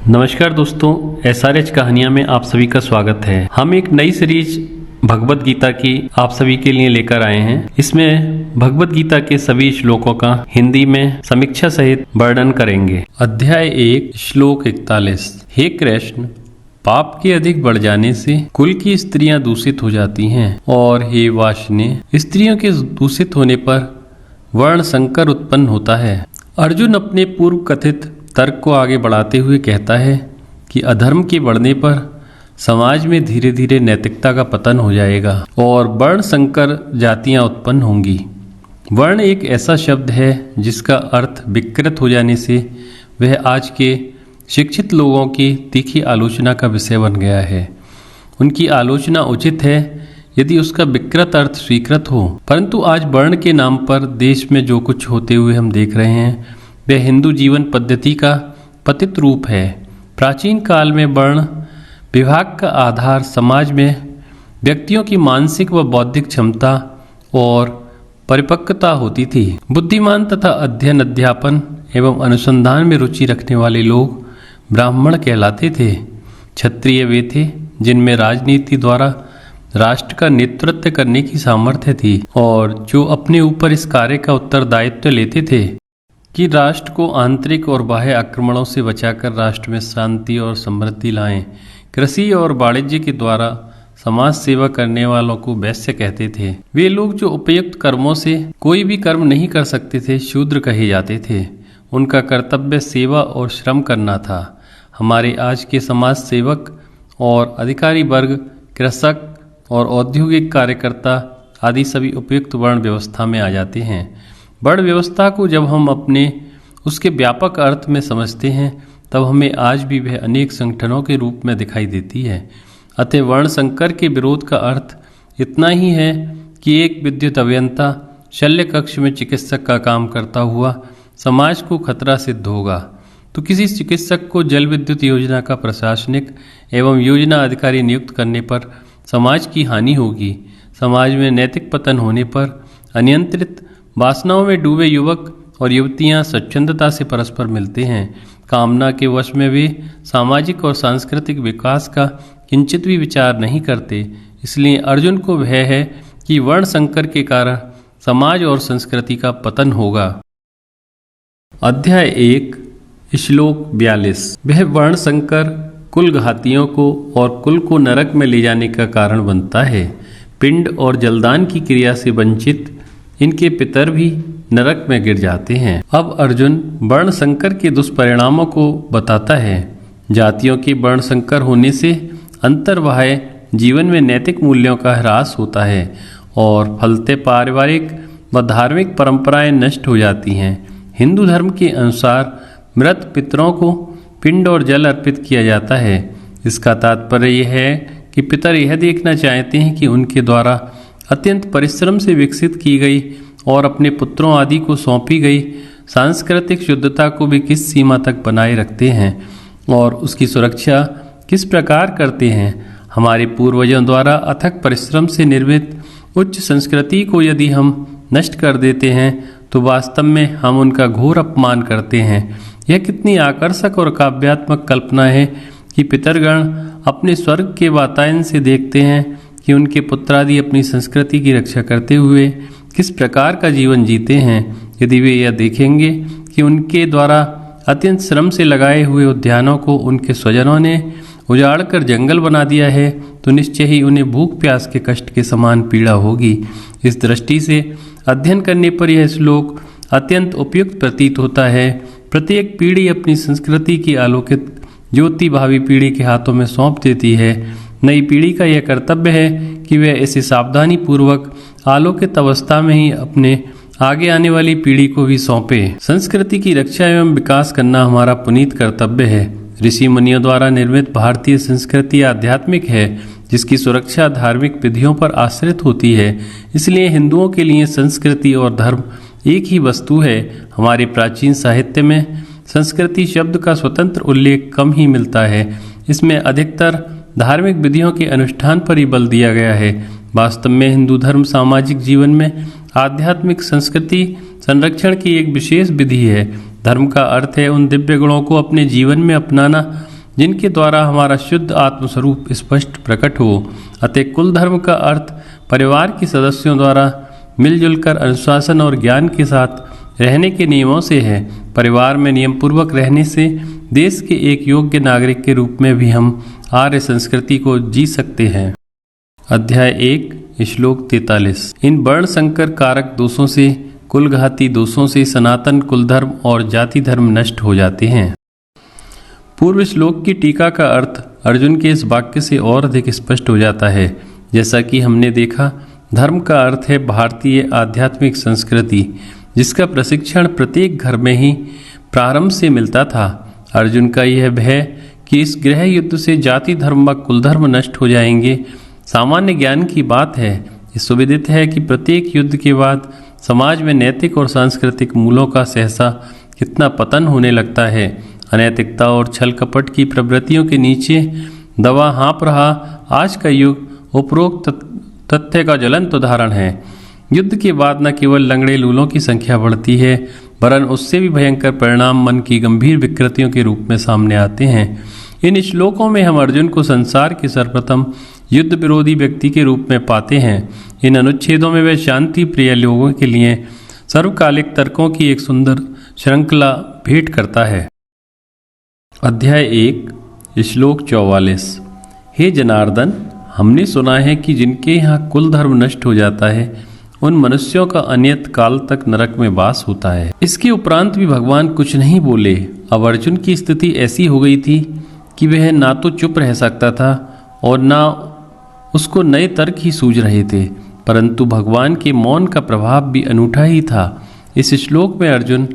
नमस्कार दोस्तों, SRH कहानियाँ में आप सभी का स्वागत है। हम एक नई सीरीज भगवत गीता की आप सभी के लिए लेकर आए हैं। इसमें भगवत गीता के सभी श्लोकों का हिंदी में समीक्षा सहित वर्णन करेंगे। अध्याय 1 श्लोक 41। हे कृष्ण, पाप के अधिक बढ़ जाने से कुल की स्त्रियां दूषित हो जाती हैं, और हे वाष्णे, स्त्रियों के दूषित होने पर वर्ण संकर उत्पन्न होता है। अर्जुन अपने पूर्व कथित तर्क को आगे बढ़ाते हुए कहता है कि अधर्म के बढ़ने पर समाज में धीरे धीरे नैतिकता का पतन हो जाएगा और वर्ण संकर जातियां उत्पन्न होंगी। वर्ण एक ऐसा शब्द है जिसका अर्थ विकृत हो जाने से वह आज के शिक्षित लोगों की तीखी आलोचना का विषय बन गया है। उनकी आलोचना उचित है यदि उसका विकृत अर्थ स्वीकृत हो, परंतु आज वर्ण के नाम पर देश में जो कुछ होते हुए हम देख रहे हैं वह हिंदू जीवन पद्धति का पतित रूप है। प्राचीन काल में वर्ण विभाग का आधार समाज में व्यक्तियों की मानसिक व बौद्धिक क्षमता और परिपक्वता होती थी। बुद्धिमान तथा अध्ययन, अध्यापन एवं अनुसंधान में रुचि रखने वाले लोग ब्राह्मण कहलाते थे। क्षत्रिय वे थे जिनमें राजनीति द्वारा राष्ट्र का नेतृत्व करने की सामर्थ्य थी और जो अपने ऊपर इस कार्य का उत्तरदायित्व लेते थे कि राष्ट्र को आंतरिक और बाह्य आक्रमणों से बचाकर राष्ट्र में शांति और समृद्धि लाएं। कृषि और वाणिज्य के द्वारा समाज सेवा करने वालों को वैश्य कहते थे। वे लोग जो उपयुक्त कर्मों से कोई भी कर्म नहीं कर सकते थे शूद्र कहे जाते थे। उनका कर्तव्य सेवा और श्रम करना था। हमारे आज के समाज सेवक और अधिकारी वर्ग, कृषक और औद्योगिक कार्यकर्ता आदि सभी उपयुक्त वर्ण व्यवस्था में आ जाते हैं। वर्ण व्यवस्था को जब हम अपने उसके व्यापक अर्थ में समझते हैं तब हमें आज भी वह अनेक संगठनों के रूप में दिखाई देती है। अतः वर्ण संकर के विरोध का अर्थ इतना ही है कि एक विद्युत अभियंता शल्य कक्ष में चिकित्सक का काम करता हुआ समाज को खतरा सिद्ध होगा, तो किसी चिकित्सक को जल विद्युत योजना का प्रशासनिक एवं योजना अधिकारी नियुक्त करने पर समाज की हानि होगी। समाज में नैतिक पतन होने पर अनियंत्रित वासनाओं में डूबे युवक और युवतियां स्वच्छंदता से परस्पर मिलते हैं। कामना के वश में वे सामाजिक और सांस्कृतिक विकास का किंचित भी विचार नहीं करते। इसलिए अर्जुन को भय है कि वर्ण संकर के कारण समाज और संस्कृति का पतन होगा। अध्याय 1 श्लोक 42। वह वर्ण संकर कुल घातियों को और कुल को नरक में ले जाने का कारण बनता है। पिंड और जलदान की क्रिया से वंचित इनके पितर भी नरक में गिर जाते हैं। अब अर्जुन वर्ण संकर के दुष्परिणामों को बताता है। जातियों के वर्ण संकर होने से अंतर्बाह्य जीवन में नैतिक मूल्यों का ह्रास होता है और फलते पारिवारिक व धार्मिक परंपराएं नष्ट हो जाती हैं। हिंदू धर्म के अनुसार मृत पितरों को पिंड और जल अर्पित किया जाता है। इसका तात्पर्य यह है कि पितर यह देखना चाहते हैं कि उनके द्वारा अत्यंत परिश्रम से विकसित की गई और अपने पुत्रों आदि को सौंपी गई सांस्कृतिक शुद्धता को भी किस सीमा तक बनाए रखते हैं और उसकी सुरक्षा किस प्रकार करते हैं। हमारे पूर्वजों द्वारा अथक परिश्रम से निर्मित उच्च संस्कृति को यदि हम नष्ट कर देते हैं तो वास्तव में हम उनका घोर अपमान करते हैं। यह कितनी आकर्षक और काव्यात्मक कल्पना है कि पितरगण अपने स्वर्ग के वातायन से देखते हैं कि उनके पुत्रादि अपनी संस्कृति की रक्षा करते हुए किस प्रकार का जीवन जीते हैं। यदि वे यह देखेंगे कि उनके द्वारा अत्यंत श्रम से लगाए हुए उद्यानों को उनके स्वजनों ने उजाड़ कर जंगल बना दिया है तो निश्चय ही उन्हें भूख प्यास के कष्ट के समान पीड़ा होगी। इस दृष्टि से अध्ययन करने पर यह श्लोक अत्यंत उपयुक्त प्रतीत होता है। प्रत्येक पीढ़ी अपनी संस्कृति की आलोकित ज्योति भावी पीढ़ी के हाथों में सौंप देती है। नई पीढ़ी का यह कर्तव्य है कि वह इसे सावधानी पूर्वक आलोकित अवस्था में ही अपने आगे आने वाली पीढ़ी को भी सौंपे। संस्कृति की रक्षा एवं विकास करना हमारा पुनीत कर्तव्य है। ऋषि मुनियों द्वारा निर्मित भारतीय संस्कृति आध्यात्मिक है जिसकी सुरक्षा धार्मिक विधियों पर आश्रित होती है। इसलिए हिंदुओं के लिए संस्कृति और धर्म एक ही वस्तु है। हमारे प्राचीन साहित्य में संस्कृति शब्द का स्वतंत्र उल्लेख कम ही मिलता है। इसमें अधिकतर धार्मिक विधियों के अनुष्ठान पर ही बल दिया गया है। वास्तव में हिंदू धर्म सामाजिक जीवन में आध्यात्मिक संस्कृति संरक्षण की एक विशेष विधि है। धर्म का अर्थ है उन दिव्य गुणों को अपने जीवन में अपनाना जिनके द्वारा हमारा शुद्ध आत्मस्वरूप स्पष्ट प्रकट हो। अतः कुल धर्म का अर्थ परिवार के सदस्यों द्वारा मिलजुल कर अनुशासन और ज्ञान के साथ रहने के नियमों से है। परिवार में नियम पूर्वक रहने से देश के एक योग्य नागरिक के रूप में भी हम आर्य संस्कृति को जी सकते हैं। अध्याय 1 श्लोक 43। इन वर्ण संकर कारक दोषों से, कुलघाती दोषों से सनातन कुल धर्म और जाति धर्म नष्ट हो जाते हैं। पूर्व श्लोक की टीका का अर्थ अर्जुन के इस वाक्य से और अधिक स्पष्ट हो जाता है। जैसा कि हमने देखा, धर्म का अर्थ है भारतीय आध्यात्मिक संस्कृति, जिसका प्रशिक्षण प्रत्येक घर में ही प्रारंभ से मिलता था। अर्जुन का यह भय कि इस गृह युद्ध से जाति धर्म व कुल धर्म नष्ट हो जाएंगे सामान्य ज्ञान की बात है। ये सुविदित है कि प्रत्येक युद्ध के बाद समाज में नैतिक और सांस्कृतिक मूल्यों का सहसा कितना पतन होने लगता है। अनैतिकता और छल कपट की प्रवृत्तियों के नीचे दबा हाँप रहा आज का युग उपरोक्त तथ्य का ज्वलंत उदाहरण है। युद्ध के बाद न केवल लंगड़े लूलों की संख्या बढ़ती है, वरन उससे भी भयंकर परिणाम मन की गंभीर विकृतियों के रूप में सामने आते हैं। इन श्लोकों में हम अर्जुन को संसार के सर्वप्रथम युद्ध विरोधी व्यक्ति के रूप में पाते हैं। इन अनुच्छेदों में वे शांति प्रिय लोगों के लिए सर्वकालिक तर्कों की एक सुंदर श्रृंखला भेंट करता है। अध्याय 1 श्लोक 44। हे जनार्दन, हमने सुना है कि जिनके यहाँ कुल धर्म नष्ट हो जाता है उन मनुष्यों का अनियत काल तक नरक में वास होता है। इसके उपरांत भी भगवान कुछ नहीं बोले। अब अर्जुन की स्थिति ऐसी हो गई थी कि वह ना तो चुप रह सकता था और ना उसको नए तर्क ही सूझ रहे थे, परंतु भगवान के मौन का प्रभाव भी अनूठा ही था। इस श्लोक में अर्जुन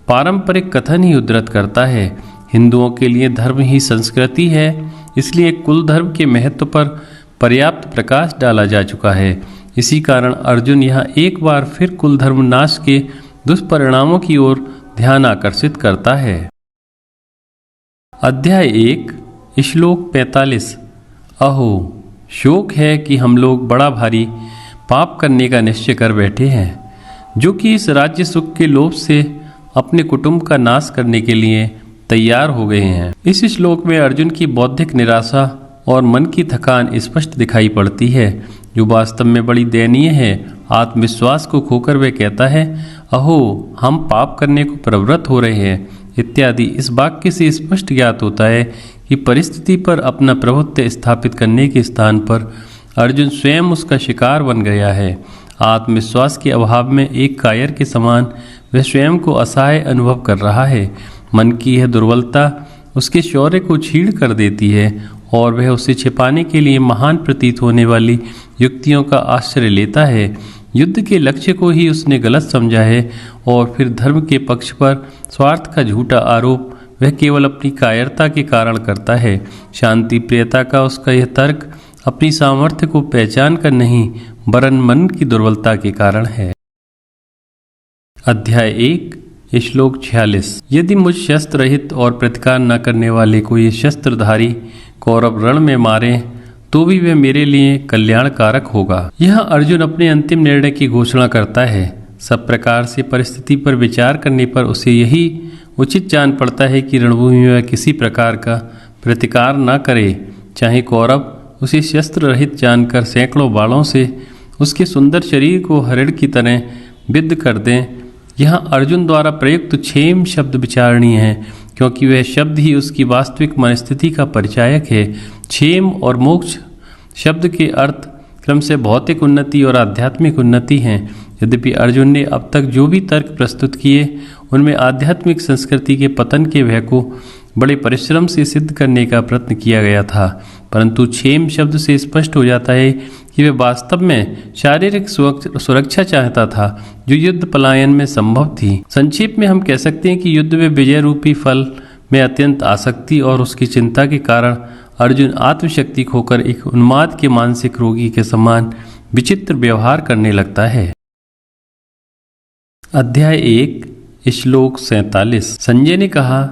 पारंपरिक कथन ही उद्धृत करता है। हिंदुओं के लिए धर्म ही संस्कृति है, इसलिए कुल धर्म के महत्व पर पर्याप्त प्रकाश डाला जा चुका है। इसी कारण अर्जुन यहाँ एक बार फिर कुल धर्म नाश के दुष्परिणामों की ओर ध्यान आकर्षित करता है। अध्याय 1 श्लोक 45। अहो, शोक है कि हम लोग बड़ा भारी पाप करने का निश्चय कर बैठे हैं, जो कि इस राज्य सुख के लोभ से अपने कुटुंब का नाश करने के लिए तैयार हो गए हैं। इस श्लोक में अर्जुन की बौद्धिक निराशा और मन की थकान स्पष्ट दिखाई पड़ती है, जो वास्तव में बड़ी दयनीय है। आत्मविश्वास को खोकर वह कहता है, अहो, हम पाप करने को प्रवृत्त हो रहे हैं इत्यादि। इस वाक्य से स्पष्ट ज्ञात होता है कि परिस्थिति पर अपना प्रभुत्व स्थापित करने के स्थान पर अर्जुन स्वयं उसका शिकार बन गया है। आत्मविश्वास के अभाव में एक कायर के समान वह स्वयं को असहाय अनुभव कर रहा है। मन की यह दुर्बलता उसके शौर्य को छीड़ कर देती है और वह उसे छिपाने के लिए महान प्रतीत होने वाली युक्तियों का आश्रय लेता है। युद्ध के लक्ष्य को ही उसने गलत समझा है और फिर धर्म के पक्ष पर स्वार्थ का झूठा आरोप वह केवल अपनी कायरता के कारण करता है। शांति प्रियता का उसका यह तर्क अपनी सामर्थ्य को पहचान कर नहीं, वरन मन की दुर्बलता के कारण है। अध्याय 1 श्लोक 46। यदि मुझ शस्त्र रहित और प्रतिकार न करने वाले को ये शस्त्रधारी कौरव रण में मारे तो भी वह मेरे लिए कल्याणकारक होगा। यह अर्जुन अपने अंतिम निर्णय की घोषणा करता है। सब प्रकार से परिस्थिति पर विचार करने पर उसे यही उचित जान पड़ता है कि रणभूमि में किसी प्रकार का प्रतिकार न करे, चाहे कौरव उसे शस्त्र रहित जानकर सैकड़ों बाणों से उसके सुंदर शरीर को हरिण की तरह विद्ध कर दें। यहाँ अर्जुन द्वारा प्रयुक्त क्षेम शब्द विचारणीय है, क्योंकि वह शब्द ही उसकी वास्तविक मनस्थिति का परिचायक है। क्षेम और मोक्ष शब्द के अर्थ क्रम से भौतिक उन्नति और आध्यात्मिक उन्नति हैं। यद्यपि अर्जुन ने अब तक जो भी तर्क प्रस्तुत किए उनमें आध्यात्मिक संस्कृति के पतन के भय को बड़े परिश्रम से सिद्ध करने का प्रयत्न किया गया था, परंतु क्षेम शब्द से स्पष्ट हो जाता है कि वह वास्तव में शारीरिक सुरक्षा चाहता था, जो युद्ध पलायन में संभव थी। संक्षेप में हम कह सकते हैं कि युद्ध में विजय रूपी फल में अत्यंत आसक्ति और उसकी चिंता के कारण अर्जुन आत्मशक्ति खोकर एक उन्माद के मानसिक रोगी के समान विचित्र व्यवहार करने लगता है। अध्याय 1 श्लोक 47। संजय ने कहा,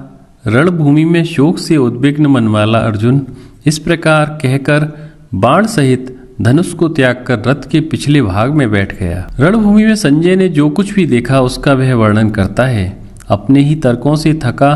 रणभूमि में शोक से उद्विग्न मन वाला अर्जुन इस प्रकार कहकर बाण सहित धनुष को त्याग कर रथ के पिछले भाग में बैठ गया। रणभूमि में संजय ने जो कुछ भी देखा उसका वह वर्णन करता है। अपने ही तर्कों से थका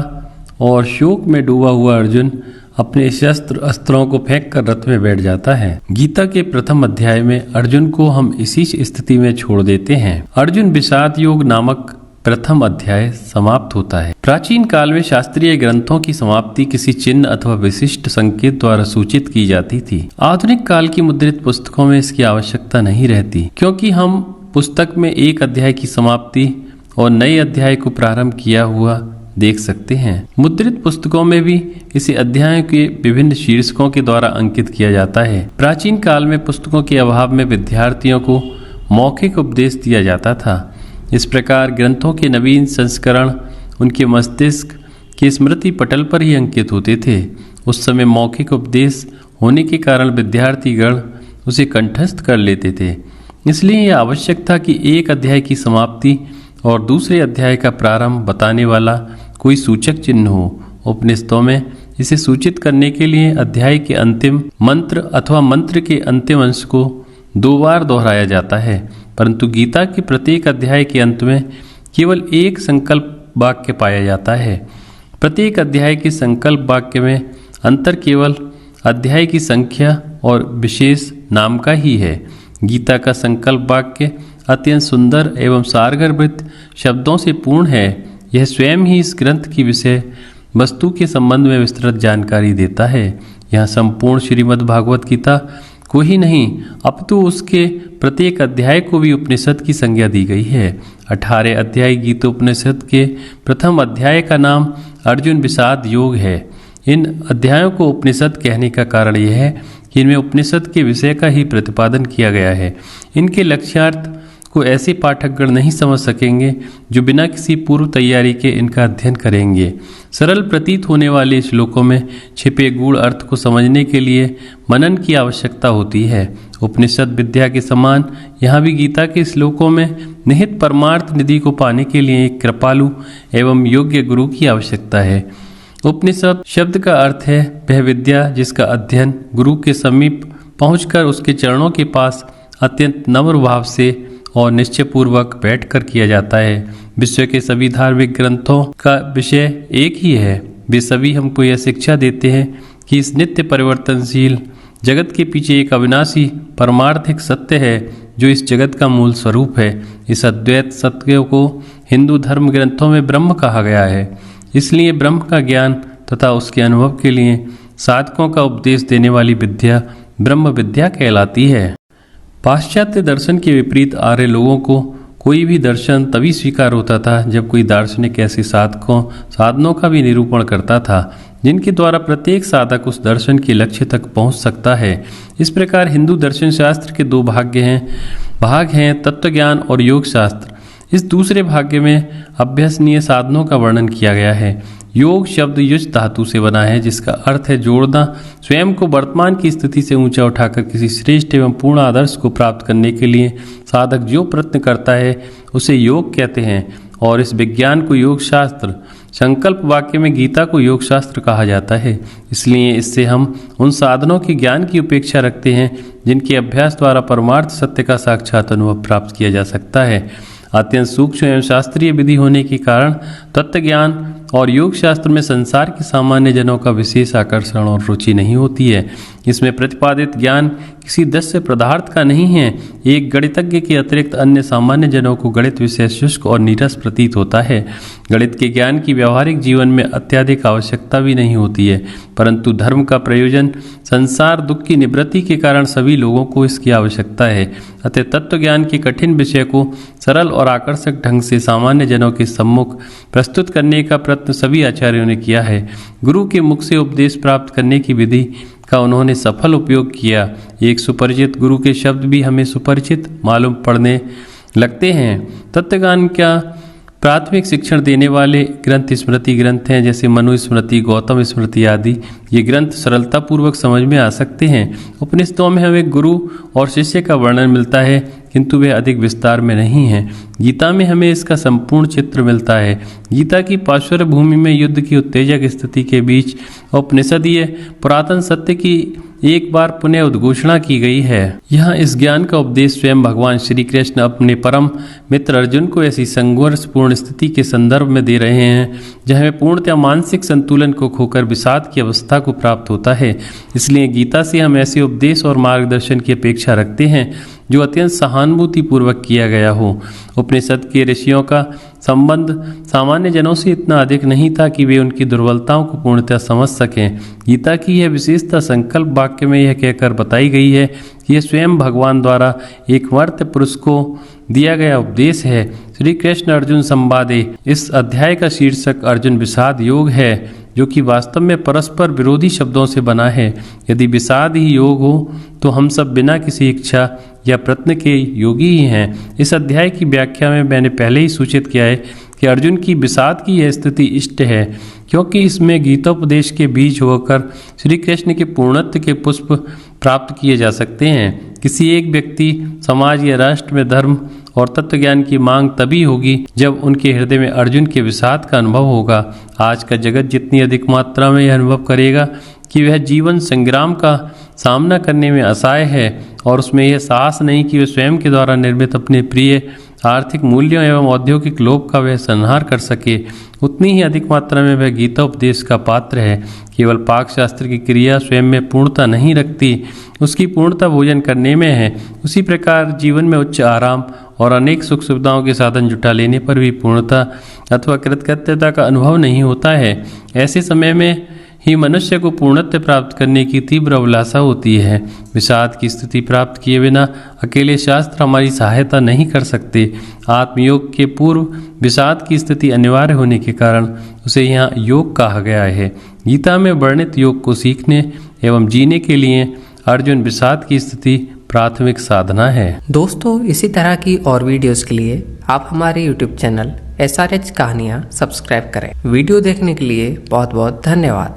और शोक में डूबा हुआ अर्जुन अपने शस्त्र अस्त्रों को फेंक कर रथ में बैठ जाता है। गीता के प्रथम अध्याय में अर्जुन को हम इसी स्थिति में छोड़ देते हैं। अर्जुन विषाद योग नामक प्रथम अध्याय समाप्त होता है। प्राचीन काल में शास्त्रीय ग्रंथों की समाप्ति किसी चिन्ह अथवा विशिष्ट संकेत द्वारा सूचित की जाती थी। आधुनिक काल की मुद्रित पुस्तकों में इसकी आवश्यकता नहीं रहती, क्योंकि हम पुस्तक में एक अध्याय की समाप्ति और नए अध्याय को प्रारंभ किया हुआ देख सकते हैं। मुद्रित पुस्तकों में भी इसे अध्यायों के विभिन्न शीर्षकों के द्वारा अंकित किया जाता है। प्राचीन काल में पुस्तकों के अभाव में विद्यार्थियों को मौखिक उपदेश दिया जाता था। इस प्रकार ग्रंथों के नवीन संस्करण उनके मस्तिष्क के स्मृति पटल पर ही अंकित होते थे। उस समय मौखिक उपदेश होने के कारण विद्यार्थीगण उसे कंठस्थ कर लेते थे। इसलिए यह आवश्यक था कि एक अध्याय की समाप्ति और दूसरे अध्याय का प्रारंभ बताने वाला कोई सूचक चिन्ह हो। उपनिषदों में इसे सूचित करने के लिए अध्याय के अंतिम मंत्र अथवा मंत्र के अंतिम अंश को 2 बार दोहराया जाता है, परंतु गीता के प्रत्येक अध्याय के अंत में केवल एक संकल्प वाक्य पाया जाता है। प्रत्येक अध्याय के संकल्प वाक्य में अंतर केवल अध्याय की संख्या और विशेष नाम का ही है। गीता का संकल्प वाक्य अत्यंत सुंदर एवं सारगर्भित शब्दों से पूर्ण है। यह स्वयं ही इस ग्रंथ की विषय वस्तु के संबंध में विस्तृत जानकारी देता है। यहाँ संपूर्ण श्रीमद् भागवत गीता को ही नहीं अपितु उसके प्रत्येक अध्याय को भी उपनिषद की संज्ञा दी गई है। 18 अध्याय गीतोपनिषद के प्रथम अध्याय का नाम अर्जुन विषाद योग है। इन अध्यायों को उपनिषद कहने का कारण यह है कि इनमें उपनिषद के विषय का ही प्रतिपादन किया गया है। इनके लक्ष्यार्थ को ऐसे पाठकगण नहीं समझ सकेंगे जो बिना किसी पूर्व तैयारी के इनका अध्ययन करेंगे। सरल प्रतीत होने वाले श्लोकों में छिपे गूढ़ अर्थ को समझने के लिए मनन की आवश्यकता होती है। उपनिषद विद्या के समान यहाँ भी गीता के श्लोकों में निहित परमार्थ निधि को पाने के लिए एक कृपालु एवं योग्य गुरु की आवश्यकता है। उपनिषद शब्द का अर्थ है वह विद्या जिसका अध्ययन गुरु के समीप पहुंचकर उसके चरणों के पास अत्यंत नम्र भाव से और निश्चयपूर्वक बैठकर किया जाता है। विश्व के सभी धार्मिक ग्रंथों का विषय एक ही है। वे सभी हमको यह शिक्षा देते हैं कि इस नित्य परिवर्तनशील जगत के पीछे एक अविनाशी परमार्थिक सत्य है जो इस जगत का मूल स्वरूप है। इस अद्वैत सत्य को हिंदू धर्म ग्रंथों में ब्रह्म कहा गया है। इसलिए ब्रह्म का ज्ञान तथा उसके अनुभव के लिए साधकों का उपदेश देने वाली विद्या ब्रह्म विद्या कहलाती है। पाश्चात्य दर्शन के विपरीत आर्य लोगों को कोई भी दर्शन तभी स्वीकार होता था जब कोई दार्शनिक ऐसे साधनों का भी निरूपण करता था जिनके द्वारा प्रत्येक साधक उस दर्शन के लक्ष्य तक पहुंच सकता है। इस प्रकार हिंदू दर्शन शास्त्र के 2 भाग हैं तत्वज्ञान और योग शास्त्र। इस दूसरे भाग में अभ्यसनीय साधनों का वर्णन किया गया है। योग शब्द युज धातु से बना है जिसका अर्थ है जोड़ना। स्वयं को वर्तमान की स्थिति से ऊंचा उठाकर किसी श्रेष्ठ एवं पूर्ण आदर्श को प्राप्त करने के लिए साधक जो प्रयत्न करता है उसे योग कहते हैं और इस विज्ञान को योग शास्त्र संकल्प वाक्य में गीता को योग शास्त्र कहा जाता है। इसलिए इससे हम उन साधनों के ज्ञान की उपेक्षा रखते हैं जिनके अभ्यास द्वारा परमार्थ सत्य का साक्षात अनुभव प्राप्त किया जा सकता है। अत्यंत सूक्ष्म एवं शास्त्रीय विधि होने के कारण तत्व ज्ञान और योग शास्त्र में संसार के सामान्य जनों का विशेष आकर्षण और रुचि नहीं होती है। इसमें प्रतिपादित ज्ञान किसी दृश्य पदार्थ का नहीं है। एक गणितज्ञ के अतिरिक्त अन्य सामान्य जनों को गणित विषय शुष्क और नीरस प्रतीत होता है। गणित के ज्ञान की व्यावहारिक जीवन में अत्यधिक आवश्यकता भी नहीं होती है, परंतु धर्म का प्रयोजन संसार दुख की निवृत्ति के कारण सभी लोगों को इसकी आवश्यकता है। अतः तत्व ज्ञान के कठिन विषय को सरल और आकर्षक ढंग से सामान्य जनों के सम्मुख प्रस्तुत करने का प्रयत्न सभी आचार्यों ने किया है। गुरु के मुख से उपदेश प्राप्त करने की विधि का उन्होंने सफल उपयोग किया। एक सुपरिचित गुरु के शब्द भी हमें सुपरिचित मालूम पड़ने लगते हैं। तत्वज्ञान का प्राथमिक शिक्षण देने वाले ग्रंथ स्मृति ग्रंथ हैं, जैसे मनु स्मृति, गौतम स्मृति आदि। ये ग्रंथ सरलतापूर्वक समझ में आ सकते हैं। उपनिषदों में हमें गुरु और शिष्य का वर्णन मिलता है, किंतु वे अधिक विस्तार में नहीं है। गीता में हमें इसका संपूर्ण चित्र मिलता है। गीता की पार्श्व भूमि में युद्ध की उत्तेजक स्थिति के बीच उपनिषदीय पुरातन सत्य की एक बार पुनः उद्घोषणा की गई है। यहाँ इस ज्ञान का उपदेश स्वयं भगवान श्री कृष्ण अपने परम मित्र अर्जुन को ऐसी संघर्षपूर्ण स्थिति के संदर्भ में दे रहे हैं जहाँ पूर्णतः मानसिक संतुलन को खोकर विषाद की अवस्था को प्राप्त होता है। इसलिए गीता से हम ऐसे उपदेश और मार्गदर्शन की अपेक्षा रखते हैं जो अत्यंत सहानुभूति पूर्वक किया गया हो। उपनिषद के ऋषियों का संबंध सामान्य जनों से इतना अधिक नहीं था कि वे उनकी दुर्बलताओं को पूर्णतः समझ सकें। गीता की यह विशेषता संकल्प वाक्य में यह कहकर बताई गई है कि यह स्वयं भगवान द्वारा एक मर्त्य पुरुष को दिया गया उपदेश है। श्री कृष्ण अर्जुन संवादे इस अध्याय का शीर्षक अर्जुन विषाद योग है, जो कि वास्तव में परस्पर विरोधी शब्दों से बना है। यदि विषाद ही योग हो तो हम सब बिना किसी इच्छा या प्रयत्न के योगी ही हैं। इस अध्याय की व्याख्या में मैंने पहले ही सूचित किया है कि अर्जुन की विषाद की यह स्थिति इष्ट है, क्योंकि इसमें गीतोपदेश के बीज होकर श्री कृष्ण के पूर्णत्व के पुष्प प्राप्त किए जा सकते हैं। किसी एक व्यक्ति, समाज या राष्ट्र में धर्म और तत्व ज्ञान की मांग तभी होगी जब उनके हृदय में अर्जुन के विषाद का अनुभव होगा। आज का जगत जितनी अधिक मात्रा में यह अनुभव करेगा कि वह जीवन संग्राम का सामना करने में असहाय है और उसमें यह साहस नहीं कि वह स्वयं के द्वारा निर्मित अपने प्रिय आर्थिक मूल्यों एवं औद्योगिक लोभ का वह संहार कर सके, उतनी ही अधिक मात्रा में वह गीता उपदेश का पात्र है। केवल पाक शास्त्र की क्रिया स्वयं में पूर्णता नहीं रखती, उसकी पूर्णता भोजन करने में है। उसी प्रकार जीवन में उच्च आराम और अनेक सुख सुविधाओं के साधन जुटा लेने पर भी पूर्णता अथवा कृतकृत्यता का अनुभव नहीं होता है। ऐसे समय में ही मनुष्य को पूर्णत्व प्राप्त करने की तीव्र अभिलाषा होती है। विषाद की स्थिति प्राप्त किए बिना अकेले शास्त्र हमारी सहायता नहीं कर सकते। आत्मयोग के पूर्व विषाद की स्थिति अनिवार्य होने के कारण उसे यहाँ योग कहा गया है। गीता में वर्णित योग को सीखने एवं जीने के लिए अर्जुन विषाद की स्थिति प्राथमिक साधना है। दोस्तों, इसी तरह की और वीडियोस के लिए आप हमारे YouTube चैनल SRH कहानियाँ सब्सक्राइब करें। वीडियो देखने के लिए बहुत बहुत धन्यवाद।